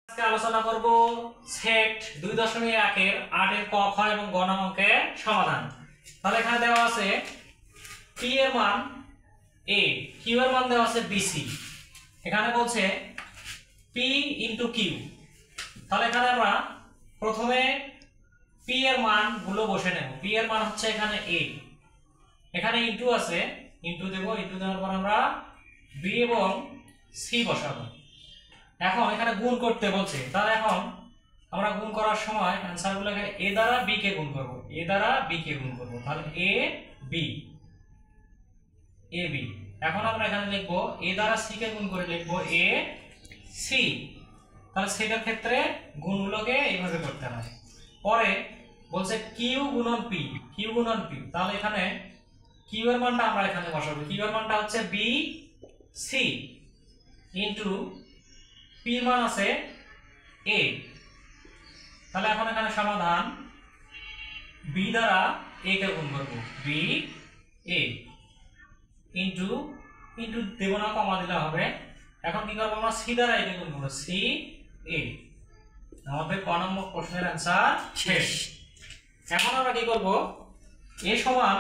আজকে আলোচনা করব সেট 2.1 এর 8 এর ক খ এবং গ অঙ্কের সমাধান। তাহলে এখানে দেওয়া আছে p এর মান a, q এর মান দেওয়া আছে bc। এখানে বলছে p * q। তাহলে এখানে আমরা প্রথমে p এর মান গুলো বসে নেব। p এর মান হচ্ছে এখানে a, এখানে ইনটু আছে, ইনটু দেব, ইনটু দেওয়ার পর আমরা b এবং c বসাবো। এখন এখানে গুণ করতে বলছে, তাহলে এখন আমরা গুণ করার সময় অ্যানসারগুলোকে a দ্বারা b কে গুণ করব, a দ্বারা b কে গুণ করব, তাহলে a b a b। এখন আমরা এখানে লিখব a দ্বারা c কে গুণ করে লিখব a c। তাহলে সেটার ক্ষেত্রে গুণগুলোকে এইভাবে করতে হয়। পরে বলছে q গুণন p, q গুণন p। তাহলে এখানে q এর মানটা আমরা এখানে বসাবো, q এর মানটা হচ্ছে b c ইনটু p মান আছে a। তাহলে এখন এখানে সমাধান b দ্বারা a কে গুণ করব, b a ইনটু ইনটু দেব না, কমা দিলে হবে। এখন কি করব আমরা c দ্বারা a কে গুণ করব, c a। আমাদের ক নম্বর প্রশ্নের অ্যানসার শেষ। এখন আমরা কি করব, a সমান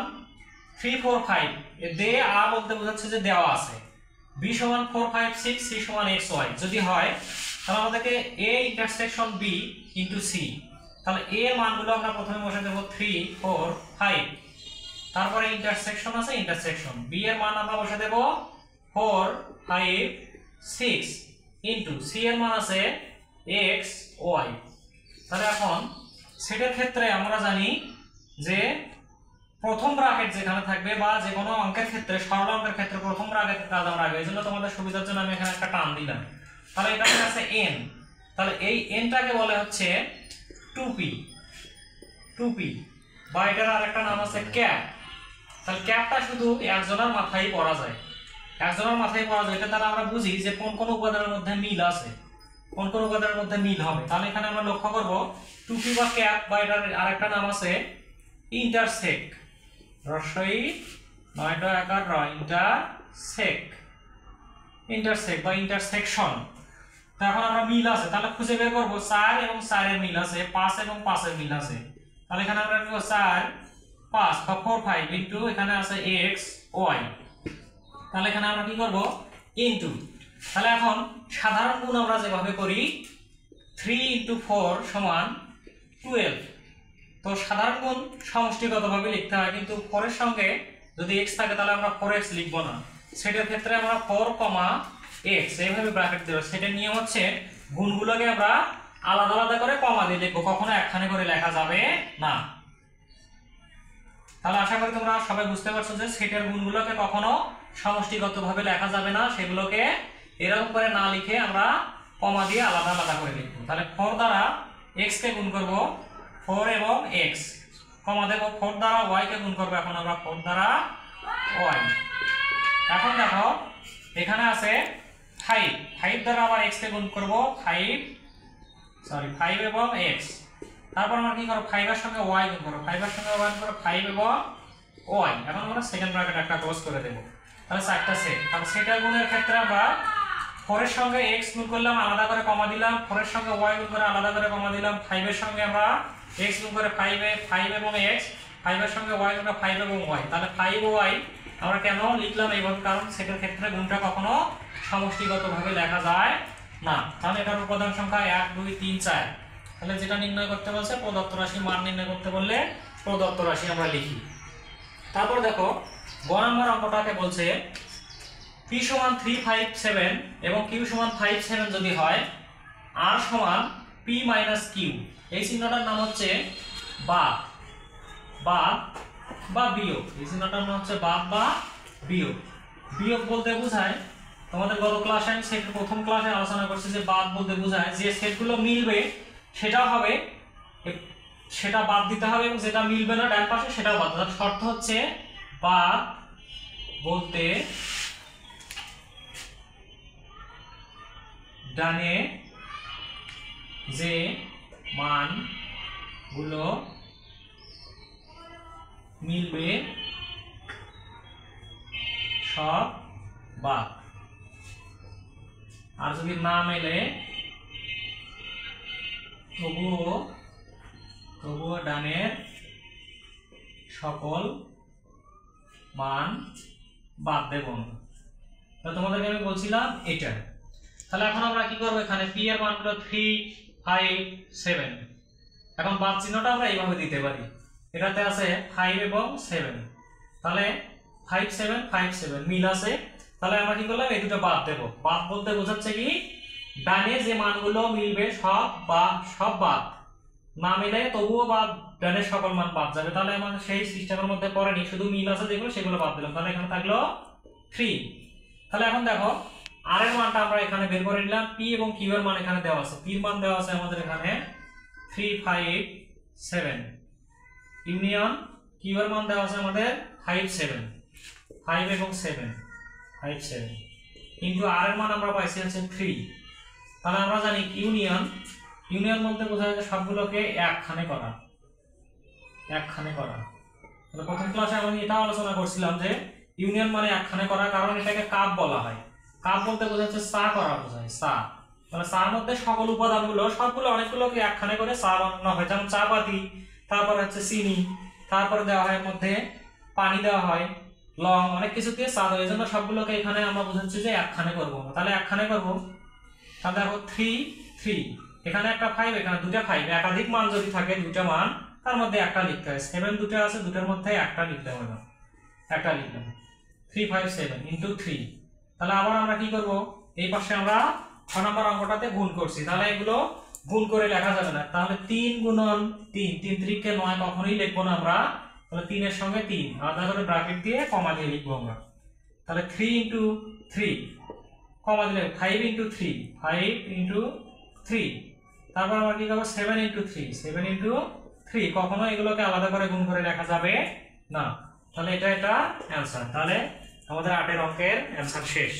3 4 5 এ দে আ বলতে বোঝাচ্ছে যে দেওয়া আছে, b সমান 4 5 6, c সমান x y যদি হয়, তাহলে আমাদেরকে a intersection b into c। তাহলে a এর মানগুলো আমরা প্রথমে বসে দেব 3 4 5, তারপরে ইন্টারসেকশন আছে, ইন্টারসেকশন b এর মান আমরা বসে দেব 4 5 6 ইনটু c এর মান আছে x y। তাহলে এখন সেটার ক্ষেত্রে আমরা জানি যে প্রথম ব্র্যাকেট যেখানে থাকবে বা যে কোনো অঙ্কের ক্ষেত্রে, সরল অঙ্কের ক্ষেত্রে প্রথম ব্র্যাকেটের কাজ আমরা আগে, এজন্য তোমাদের সুবিধার জন্য আমি এখানে একটা টান দিলাম। তাহলে এটা আছে n, তাহলে এই nটাকে বলে হচ্ছে 2p, 2p বা এটার আরেকটা নাম আছে ক্যাপ। তাহলে ক্যাপটা শুধু একজনের মাথায় পড়া যায়, একজনের মাথায় পড়া যায়। এটা দ্বারা আমরা বুঝি যে কোন কোন উপাদানের মধ্যে মিল আছে, কোন কোন উপাদানের মধ্যে মিল হবে। তাহলে এখানে আমরা লক্ষ্য করব 2p বা ক্যাপ বা এটার আরেকটা নাম আছে ইন্টারসেক, রসই 9 11 ইন্টারসেক, ইন্টারসেক বা ইন্টারসেকশন। তো এখন আমরা মিল আছে, তাহলে খুঁজে বের করব 4 এবং 4 এর মিল আছে, 5 এবং 5 এর মিল আছে। তাহলে এখানে আমরা লিখব 4 5 বা 4 5 ইনটু এখানে আছে x y। তাহলে এখানে আমরা কি করব ইনটু, তাহলে এখন সাধারণ গুণ আমরা যেভাবে করি 3 * 4 = 12। তো সাধারণ গুণ সমষ্টিগতভাবে লিখতে হয়, কিন্তু 4 এর সঙ্গে যদি x থাকে তাহলে আমরা 4x লিখব না। সেটার ক্ষেত্রে আমরা 4, x এইভাবে ব্র্যাকেট দেব। সেটার নিয়ম হচ্ছে গুণগুলোকে আমরা আলাদা আলাদা করে কমা দিয়ে লিখব, কখনো একখানে করে লেখা যাবে না। তাহলে আশা করি তোমরা সবাই বুঝতে পারছো যে সেটের গুণগুলোকে কখনো সমষ্টিগতভাবে লেখা যাবে না, সেগুলোকে এরকম করে না লিখে আমরা কমা দিয়ে আলাদা আলাদা করে লিখব। তাহলে 4 দ্বারা x কে গুণ করব 4 এবং x, কমা দেব 4 দ্বারা y কে গুণ করব এখন আমরা 4 দ্বারা y। এখন দেখো এখানে আছে 5, 5 দ্বারা আবার x কে গুণ করব 5 এবং x। তারপর আমরা কি করব 5 এর সঙ্গে y গুণ করব, 5 এর সঙ্গে y গুণ করব 5 এবং y। এখন আমরা সেকেন্ড ব্র্যাকেট একটা ক্লোজ করে দেব। তাহলে চারটা সেট। তাহলে সেটার গুণের ক্ষেত্রে আমরা 4 এর সঙ্গে x গুণ করলাম, আলাদা করে কমা দিলাম, 4 এর সঙ্গে y গুণ করে আলাদা করে কমা দিলাম, 5 এর সঙ্গে আমরা x গুণ করে 5 এবং x, 5 এর সঙ্গে y গুণ করে 5 এবং y। তাহলে 5 y আমরা কেন লিখলাম এইভাবে, কারণ সেটার ক্ষেত্রে গুণটা কখনো সমষ্টিগতভাবে লেখা যায় না। তাহলে এটার উপাদান সংখ্যা 1 2 3 4। তাহলে যেটা নির্ণয় করতে বলছে প্রদত্ত রাশি মান নির্ণয় করতে বললে প্রদত্ত রাশি আমরা লিখি। তারপর দেখো গ নম্বর অঙ্কটাকে বলছে p সমান 3 5 7 এবং q সমান 5 7 যদি হয়, r সমান p মাইনাস q। এই চিহ্নটার নাম হচ্ছে বাদ বা বিয়োগ। এই চিহ্নটার নাম হচ্ছে বাদ বা বিয়োগ। বিয়োগ বলতে বোঝায়, তোমাদের গত ক্লাসে আমি সেট প্রথম ক্লাসে আলোচনা করছি যে বাদ বলতে বোঝায় যে সেটগুলো মিলবে সেটা হবে, সেটা বাদ দিতে হবে, এবং যেটা মিলবে না ডান পাশে সেটাও বাদ। তার শর্ত হচ্ছে বাদ বলতে ডানে যে মানগুলো মিলবে সব বাদ, আর যদি না মেলে তবুও ডানের সকল মান বাদ দেব না। তো তোমাদেরকে আমি বলছিলাম এটা। তাহলে এখন আমরা কি করব, এখানে p এর মান হলো 3 5 7। এখন বাদ চিহ্নটা আমরা এইভাবে দিতে পারি, এটাতে আছে 5 এবং 7, তাহলে 5 7 5 7 মিল আছে। তাহলে আমরা কি করলাম, এই দুটো বাদ দেব। বাদ বলতে বোঝাচ্ছে কি, ডানে যে মানগুলো মিলবে সব বাদ, না মিলে তবুও বাদ, ডানের সকল মান বাদ যাবে। তাহলে আমাদের সেই সিস্টেমের মধ্যে পড়েনি, শুধু মিল আছে যেগুলো সেগুলো বাদ দিলাম। তাহলে এখানে থাকলো 3। তাহলে এখন দেখো আর এর মানটা আমরা এখানে বের করে নিলাম। p এবং q এর মান এখানে দেওয়া আছে, p এর মান দেওয়া আছে আমাদের এখানে 3 5 7, ইউনিয়ন q এর মান দেওয়া আছে আমাদের 5 7, 5 এবং 7 5 7, কিন্তু r এর মান আমরা পাইছি হচ্ছে 3। তাহলে আমরা জানি ইউনিয়ন বলতে বোঝায় যে সবগুলোকে একখানে করা। তাহলে প্রথম ক্লাসে আমি এটা আলোচনা করছিলাম যে ইউনিয়ন মানে একখানে করা, কারণ এটাকে কাপ বলা হয়। কাপ বলতে বোঝাচ্ছে চা করা বোঝায়, চা। তাহলে চার মধ্যে সকল উপাদানগুলো সবগুলো অনেকগুলোকে একখানে করে চা বানানো হয়, যেমন চা পাতি, তারপরে হচ্ছে চিনি, তারপরে দেওয়া হয় মধ্যে পানি দেওয়া হয়, লং, অনেক কিছু দিয়ে চা দেওয়া। এই জন্য সবগুলোকে এখানে আমরা বোঝাচ্ছি যে একখানে করবো। তাহলে একখানে করবো, তাহলে দেখো 3 3, এখানে একটা 5, এখানে দুটো 5, একাধিক মান যদি থাকে দুটো মান তার মধ্যে একটা লিখতে হয়। 7 দুটো আছে, দুটোর মধ্যে একটা লিখতে হবে না, একটা লিখলাম 3 5 7 ইনটু 3। তাহলে আবার আমরা কি করব, এই পাশে আমরা 6 নম্বর অঙ্কটাতে গুণ করছি, তাহলে এগুলো গুণ করে লেখা যাবে না। তাহলে 3 গুণন 3, 3 3 কে 9 কখনোই লিখবো না আমরা। তাহলে 3 এর সঙ্গে 3 আলাদা করে ব্র্যাকেট দিয়ে কমা দিয়ে লিখবো আমরা। তাহলে 3 ইনটু 3, কমা দিলে 5 ইনটু 3 5 ইনটু 3, তারপর আমরা কি করব 7 ইনটু 3 7 ইনটু 3, কখনো এগুলোকে আলাদা করে গুণ করে লেখা যাবে না। তাহলে এটা অ্যানসার। তাহলে আমাদের 8 এর অঙ্কের অ্যানসার শেষ।